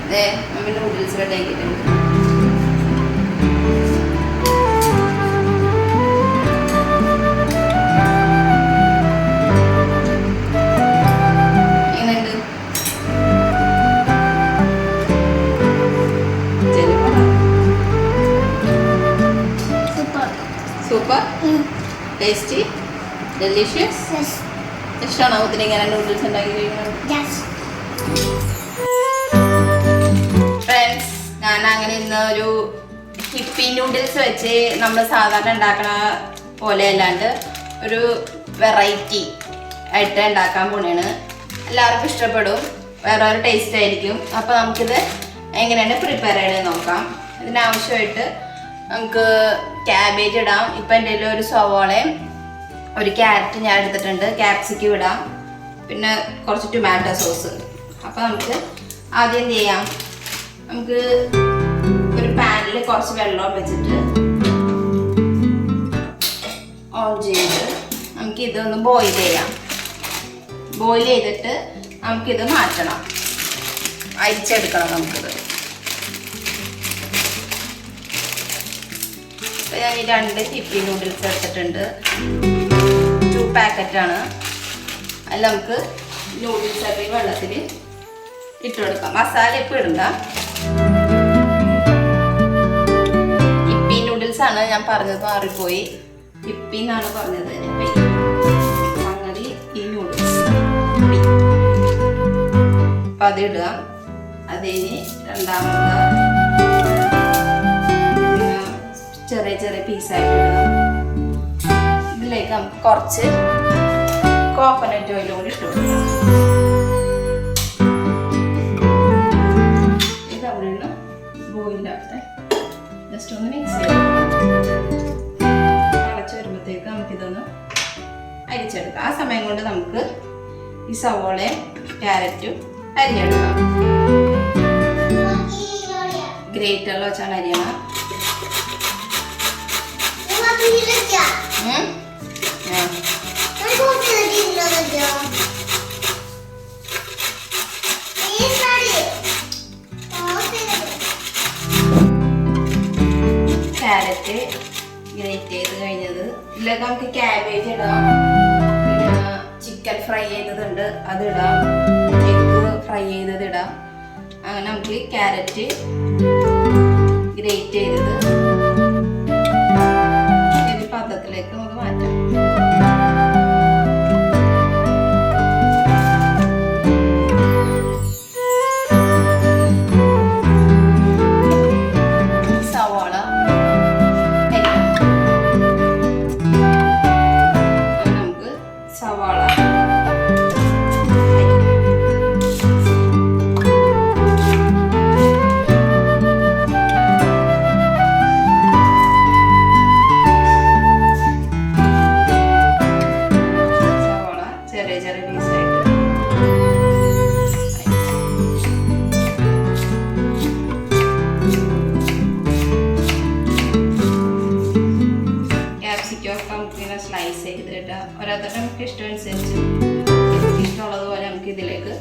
നമ്മൾ noodles ready ആക്കിയിട്ടുണ്ട്. Super, tasty, delicious. ഇഷ്ടമാണോ ഒത്തിരി ഇങ്ങനെ നൂഡിൽസ് ഉണ്ടാക്കി കഴിക്കുന്നത്? ഫ്രണ്ട്സ്, ഞാൻ അങ്ങനെ ഇന്ന് ഒരു ഹിപ്പി നൂഡിൽസ് വെച്ച് നമ്മൾ സാധാരണ ഉണ്ടാക്കണ പോലെ അല്ലാണ്ട് ഒരു വെറൈറ്റി ആയിട്ട് ഉണ്ടാക്കാൻ പോണേണ്. എല്ലാവർക്കും ഇഷ്ടപ്പെടും, വേറെ ഒരു ടേസ്റ്റ് ആയിരിക്കും. അപ്പോൾ നമുക്കിത് എങ്ങനെയാണ് പ്രിപ്പയർ ചെയ്ത് നോക്കാം. ഇതിനാവശ്യമായിട്ട് നമുക്ക് ക്യാബേജ് ഇടാം. ഇപ്പം എൻ്റെ കയ്യിൽ ഒരു സവോളയും ഒരു ക്യാരറ്റ് ഞാൻ എടുത്തിട്ടുണ്ട്. ക്യാപ്സിക്കം ഇടാം, പിന്നെ കുറച്ച് ടൊമാറ്റോ സോസ്. അപ്പോൾ നമുക്ക് ആദ്യം എന്ത് ചെയ്യാം, നമുക്ക് ഒരു പാനിൽ കുറച്ച് വെള്ളം വെച്ചിട്ട് ഓൺ ചെയ്ത് നമുക്ക് ഇതൊന്ന് ബോയിൽ ചെയ്യാം. ബോയിൽ ചെയ്തിട്ട് നമുക്കിത് മാറ്റണം, അരിച്ചെടുക്കണം നമുക്കിത്. ഞാൻ ഈ 2 ഹിപ്പി നൂഡിൽസ് എടുത്തിട്ടുണ്ട്. 2 പാക്കറ്റാണ്. അതിൽ നമുക്ക് നൂഡിൽസ് ഒക്കെ വെള്ളത്തിൽ ഇട്ട് കൊടുക്കാം. മസാല ഇപ്പോൾ ഇടണ്ട. ഹിപ്പി നൂഡിൽസ് ആണ് ഞാൻ പറഞ്ഞത്, മാറിപ്പോയി. ഹിപ്പി എന്നാണ് പറഞ്ഞത്. സംഗതി ഈ നൂഡിൽസ് അപ്പം അതിടുക. അതിന് രണ്ടാമത് ചെറിയ ചെറിയ പീസായിട്ട് ഇടുക. ഇതിലേക്ക് നമുക്ക് കുറച്ച് കോക്കനട്ട് ഓയിൽ കൂടി ഇട്ട് കൊടുക്കാം. ഇത് അവിടെ നിന്ന് ബോയിലാകട്ടെ. ജസ്റ്റ് ഒന്ന് മിക്സ് ചെയ്യാം. തിളച്ച് വരുമ്പോഴത്തേക്ക് നമുക്കിതൊന്ന് അരിച്ചെടുക്കാം. ആ സമയം കൊണ്ട് നമുക്ക് ഈ സവോളയും ക്യാരറ്റും അരിഞ്ഞെടുക്കാം. ഗ്രേറ്ററിൽ വെച്ചാണ് അരിയണം. ക്യാരറ്റ് ഗ്രേറ്റ് ചെയ്ത് കഴിഞ്ഞത് ഇതിലേക്ക് നമുക്ക് ക്യാബേജ് ഇടാം, പിന്നെ ചിക്കൻ ഫ്രൈ ചെയ്തതുണ്ട് അതിടാം, എഗ് ഫ്രൈ ചെയ്തത് ഇടാം. അങ്ങനെ നമുക്ക് ക്യാരറ്റ് ഗ്രേറ്റ് ചെയ്തത് പാത്രത്തിലേക്ക് നമുക്ക് മാറ്റാം. സവാള നമുക്ക് സവാള സ്ലൈസ് ചെയ്തിട്ട് ഓരോരുത്തരുടെ നമുക്ക് ഇഷ്ടമനുസരിച്ച് ഇഷ്ടമുള്ളതുപോലെ നമുക്ക് ഇതിലേക്ക്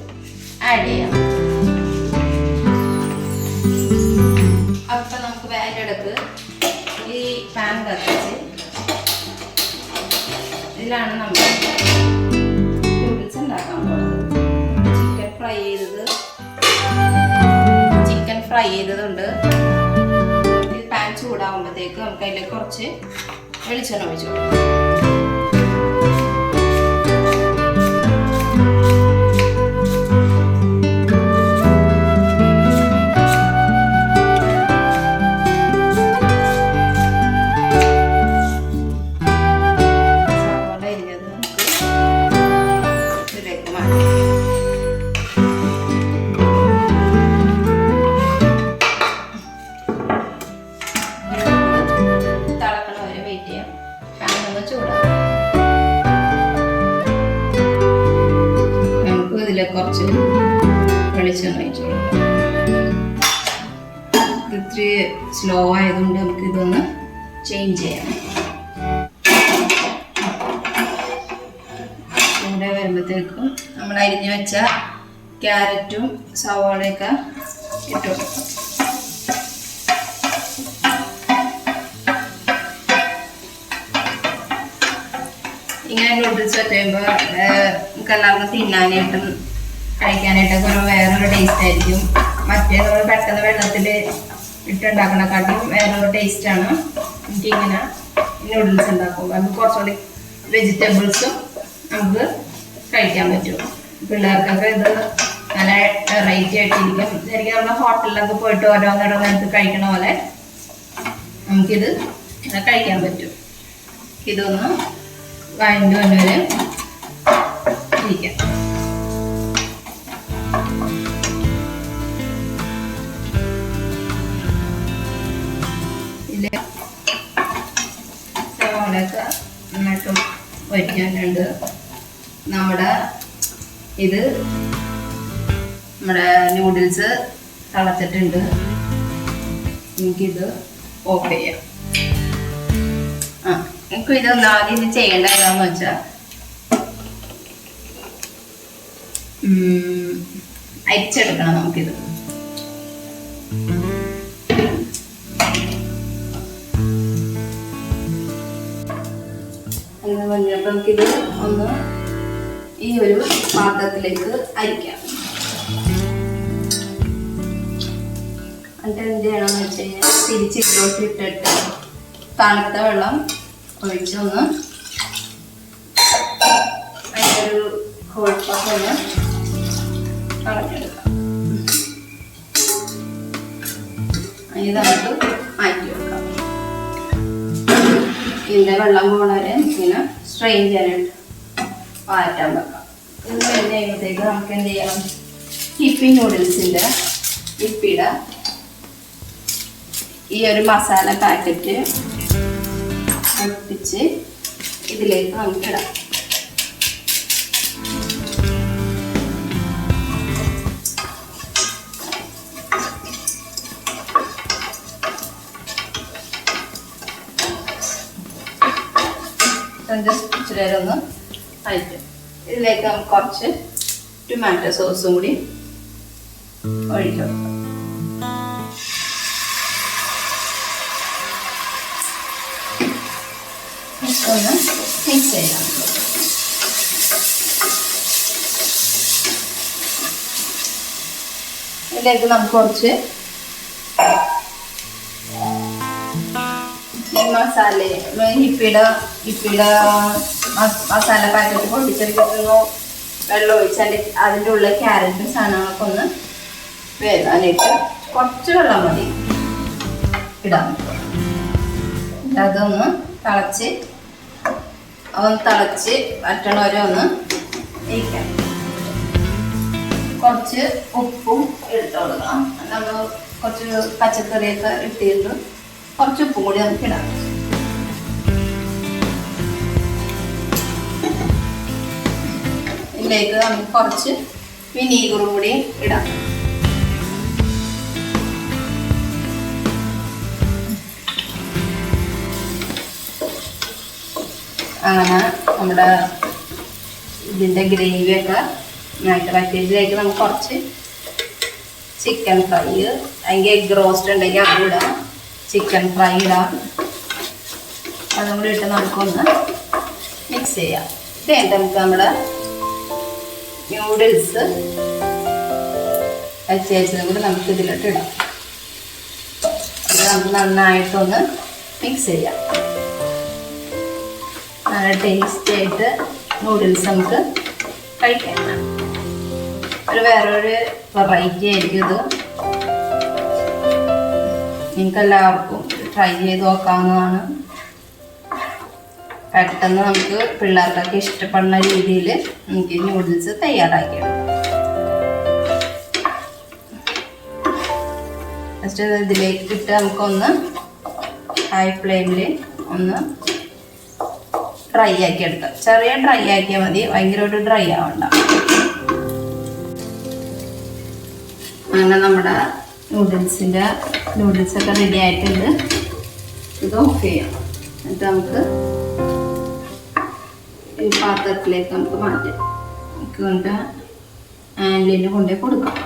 ആഡ് ചെയ്യാം. അപ്പം നമുക്ക് അതിൻ്റെ ഇടക്ക് ഈ പാൻ കത്തിച്ച് ഇതിലാണ് നമ്മൾ നൂഡിൽസ് ഉണ്ടാക്കാൻ പോകുന്നത്. ചിക്കൻ ഫ്രൈ ചെയ്തതുണ്ട്. ഈ പാൻ ചൂടാകുമ്പോഴത്തേക്ക് നമുക്ക് അതിലേക്ക് കുറച്ച് വെളിച്ചെണ്ണ ഒഴിച്ചു കൊടുക്കാം. കുറച്ച് വെളിച്ചെണ്ണ ഒഴിച്ചു കൊടുക്കാം. ഇത്തിരി സ്ലോ ആയതുകൊണ്ട് നമുക്ക് ഇതൊന്ന് ചേഞ്ച് ചെയ്യാം. ഇവിടെ വരുമ്പോഴത്തേക്കും നമ്മൾ അരിഞ്ഞു വെച്ച ക്യാരറ്റും സവാളയൊക്കെ ഇട്ട് കൊടുക്കാം. ഇങ്ങനെ നൂഡിൽസ് വെച്ചുമ്പോൾ നമുക്ക് എല്ലാവർക്കും തിന്നാനായിട്ടും കഴിക്കാനായിട്ടൊക്കെ വേറൊരു ടേസ്റ്റ് ആയിരിക്കും. മറ്റേ നമ്മൾ പെട്ടെന്ന് വെള്ളത്തിൽ ഇട്ടുണ്ടാക്കണക്കാട്ടും വേറൊരു ടേസ്റ്റാണ്. എനിക്കിങ്ങനെ നൂഡിൽസ് ഉണ്ടാക്കുമ്പോൾ നമുക്ക് കുറച്ചുകൂടി വെജിറ്റബിൾസും നമുക്ക് കഴിക്കാൻ പറ്റും. പിള്ളേർക്കൊക്കെ ഇത് നല്ല വെറൈറ്റി ആയിട്ടിരിക്കും. ശരിക്കും നമ്മൾ ഹോട്ടലിലൊക്കെ പോയിട്ട് ഓരോന്നിടത്ത് കഴിക്കണ പോലെ നമുക്കിത് കഴിക്കാൻ പറ്റും. ഇതൊന്ന് വഴണ്ട് വരെ ഇരിക്കാം. ഇതിൽ സവാളയൊക്കെ നന്നായിട്ട് വയ്ക്കാനുണ്ട്. നമ്മുടെ നൂഡിൽസ് തിളച്ചിട്ടുണ്ട്. എനിക്കിത് ഓഫ് ചെയ്യാം. എനിക്ക് ഇതൊന്നും ആദ്യം ഇത് ചെയ്യേണ്ട എന്താന്ന് വെച്ചാൽ അരിച്ചെടുക്കണം നമുക്കിത്. അങ്ങനെ പറഞ്ഞപ്പോൾ നമുക്കിത് ഒന്ന് ഈ ഒരു പാത്രത്തിലേക്ക് അരിക്കാം. എന്നിട്ട് എന്ത് ചെയ്യണമെന്ന് വെച്ച് കഴിഞ്ഞാൽ തിരിച്ചിട്ടോട്ട് ഇട്ടിട്ട് തണുത്ത വെള്ളം ഒഴിച്ചൊന്ന് അതിൻ്റെ ഒരു കൊഴുപ്പൊക്കെ ഒന്ന് കളഞ്ഞെടുക്കാം. അതിന് നമുക്ക് മാറ്റി വെക്കാം. ഇതിൻ്റെ വെള്ളം പോണവരെ ഇങ്ങനെ സ്ട്രെയിൻ ചെയ്യാനായിട്ട് മാറ്റാൻ വെക്കാം. ഇത് കഴിഞ്ഞ് കഴിയുമ്പോഴത്തേക്ക് നമുക്ക് എന്ത് ചെയ്യണം, ഹിപ്പി നൂഡിൽസിൻ്റെ ഹിപ്പിയുടെ ഈ ഒരു മസാല പാക്കറ്റ് ഒട്ടിച്ച് ഇതിലേക്ക് നമുക്കിടാം. ഇച്ചിരി നേരം ഒന്ന് അയക്കും. ഇതിലേക്ക് നമുക്ക് കുറച്ച് ടൊമാറ്റോ സോസും കൂടി ഒഴിക്കാം. ഒന്ന് മിക്സ് ചെയ്യാം. ഇതിലേക്ക് നമുക്ക് കുറച്ച് മസാല ഹിപ്പിയുടെ മസാല പാക്കറ്റ് പൊട്ടിച്ചെടുക്കുന്നു. വെള്ളം ഒഴിച്ചാൽ അതിൻ്റെ ഉള്ള ക്യാരറ്റും സാധനങ്ങളൊക്കെ ഒന്ന് വേകാനായിട്ട് കുറച്ച് വെള്ളം മതി ഇടാൻ. അതൊന്ന് തിളച്ച് വറ്റണ വരെ ഒന്ന് ഇരിക്കാം. കുറച്ച് ഉപ്പും ഇട്ട് കൊടുക്കണം. നമ്മൾ കുറച്ച് പച്ചക്കറിയൊക്കെ ഇട്ടിട്ട് കുറച്ച് ഉപ്പും കൂടി നമുക്ക് ഇടാം. ഇതിലേക്ക് നമുക്ക് കുറച്ച് വിനീഗറും കൂടി ഇടാം. അങ്ങനെ നമ്മുടെ ഇതിൻ്റെ ഗ്രേവിയൊക്കെ നന്നായിട്ട് വറ്റിയതിലേക്ക് നമുക്ക് കുറച്ച് ചിക്കൻ ഫ്രൈ, അല്ലെങ്കിൽ എഗ് റോസ്റ്റ് ഉണ്ടെങ്കിൽ അത് ഇടാം. ചിക്കൻ ഫ്രൈ ഇടാം. അതും കൂടി ഇട്ട് നമുക്കൊന്ന് മിക്സ് ചെയ്യാം. ഇത് കഴിഞ്ഞിട്ട് നമുക്ക് നമ്മുടെ നൂഡിൽസ് വെച്ചതും കൂടി നമുക്ക് ഇതിലോട്ട് ഇടാം. അത് നമുക്ക് നന്നായിട്ടൊന്ന് മിക്സ് ചെയ്യാം. നല്ല ടേസ്റ്റി ആയിട്ട് നൂഡിൽസ് നമുക്ക് കഴിക്കാം. വേറൊരു വെറൈറ്റി ആയിരിക്കും ഇത്. നിങ്ങൾക്ക് എല്ലാവർക്കും ട്രൈ ചെയ്ത് നോക്കാവുന്നതാണ്. പെട്ടെന്ന് നമുക്ക് പിള്ളേർക്കൊക്കെ ഇഷ്ടപ്പെടുന്ന രീതിയിൽ നമുക്ക് നൂഡിൽസ് തയ്യാറാക്കിയെടുക്കാം. ഫസ്റ്റ് ഇതിലേക്ക് ഇട്ട് നമുക്കൊന്ന് ഹൈ ഫ്ലെയിമിൽ ഒന്ന് ഡ്രൈ ആക്കി എടുക്കാം. ചെറിയ ഡ്രൈ ആക്കിയാൽ മതി, ഭയങ്കരമായിട്ട് ഡ്രൈ ആവണ്ട. അങ്ങനെ നമ്മുടെ നൂഡിൽസൊക്കെ റെഡി ആയിട്ടുണ്ട്. ഇത് ഓഫ് ചെയ്യാം. എന്നിട്ട് നമുക്ക് ഈ പാത്രത്തിലേക്ക് നമുക്ക് മാറ്റാം. കൊണ്ട് ആൻലിന് കൊണ്ടുപോയി കൊടുക്കാം.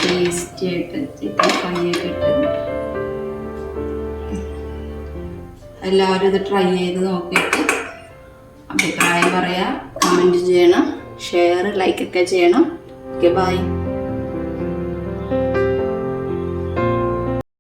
ടേസ്റ്റി ആയിട്ട് ചിക്കൻ ഫ്രൈ ഒക്കെ ഇട്ട് എല്ലാവരും ഇത് ട്രൈ ചെയ്ത് നോക്കിയിട്ട് അഭിപ്രായം പറയാം, കമൻറ്റ് ചെയ്യണം, ഷെയർ ലൈക്ക് ഒക്കെ ചെയ്യണം. Okay bye.